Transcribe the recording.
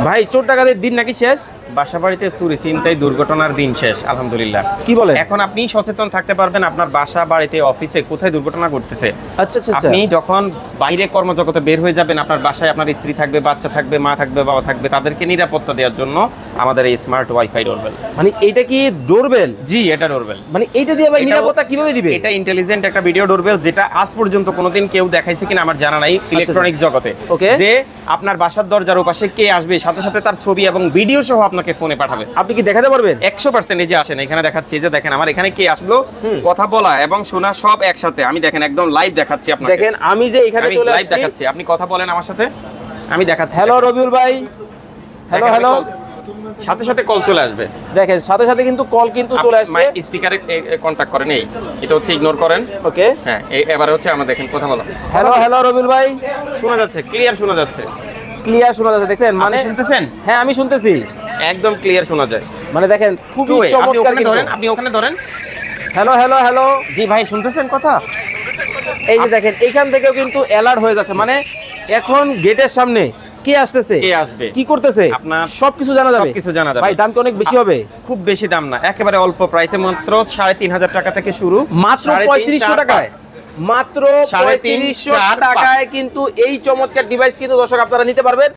ভাই চোর ডাকাতের দিন নাকি শেষ? বাসা বাড়িতে চুরি ছিনতাই দুর্ঘটনার দিন শেষ আলহামদুলিল্লাহ। কি বলেন? এখন আপনি সচেতন থাকতে পারবেন আপনার বাসা বাড়িতে অফিসে কোথায় দুর্ঘটনা ঘটতেছে। আচ্ছা আচ্ছা আচ্ছা। আপনি যখন বাইরে কর্মজগতে বের হয়ে যাবেন, আপনার বাসায় আপনার স্ত্রী থাকবে, বাচ্চা থাকবে, মা থাকবে, বাবা থাকবে, তাদেরকে নিরাপত্তা দেওয়ার জন্য আমাদের এই স্মার্ট ওয়াইফাই ডোরবেল। মানে এইটা কি ডোরবেল? জি, এটা ডোরবেল। মানে এইটা দিয়ে ভাই নিরাপত্তা কিভাবে দিবে? এটা ইন্টেলিজেন্ট একটা ভিডিও ডোরবেল, যেটা আজ পর্যন্ত কোনোদিন কেউ দেখাইছে কিনা আমার জানা নাই ইলেকট্রনিক্স জগতে। যে আপনার বাসার দরজার ওপাশে কে আসবে সাথে সাথে তার ছবি এবং ভিডিও সহ আপনাকে ফোনে পাঠাবে। আপনি কি দেখাতে পারবেন? 100% এই যে আসেন এখানে দেখাচ্ছি, যে দেখেন আমার এখানে কে আসলো, কথা বলা এবং শোনা সব একসাথে। আমি দেখেন একদম লাইভ দেখাচ্ছি আপনাকে। দেখেন আমি যে এখানে চলে লাইভ আসছি, দেখাচ্ছি, আপনি কথা বলেন আমার সাথে, আমি দেখাচ্ছি। হ্যালো রবিউল ভাই, হ্যালো হ্যালো, সাথে সাথে কল চলে আসবে। দেখেন সাথে সাথে কিন্তু কল কিন্তু চলে আসছে। স্পিকারে কন্টাক্ট করেন, এই এটা হচ্ছে ইগনোর করেন। ওকে, হ্যাঁ এবারে হচ্ছে আমরা দেখেন কথা বলা। হ্যালো হ্যালো রবিউল ভাই, শোনা যাচ্ছে, ক্লিয়ার শোনা যাচ্ছে, ক্লিয়ার শোনা যাচ্ছে। দেখছেন মানে শুনতেছেন? হ্যাঁ আমি শুনতেছি, একদম ক্লিয়ার শোনা যায়। মানে দেখেন খুবই চমৎকার কিন্তু। আপনি ওখানে ধরেন। হ্যালো হ্যালো হ্যালো, জি ভাই শুনতেছেন কথা? এই যে দেখেন এইখান থেকেও কিন্তু অ্যালার্ট হয়ে যাচ্ছে। মানে এখন গেটের সামনে কে আসতেছে, কে আসবে, কি করতেছে, আপনার সবকিছু জানা যাবে। সবকিছু জানা যাবে। ভাই দাম কি অনেক বেশি হবে? খুব বেশি দাম না, একেবারে অল্প প্রাইসে, মাত্র 3500 টাকা থেকে শুরু। মাত্র 3500 টাকায়, মাত্র 3500 টাকায় কিন্তু এই চমৎকার ডিভাইস কিন্তু দর্শক আপনারা নিতে পারবেন।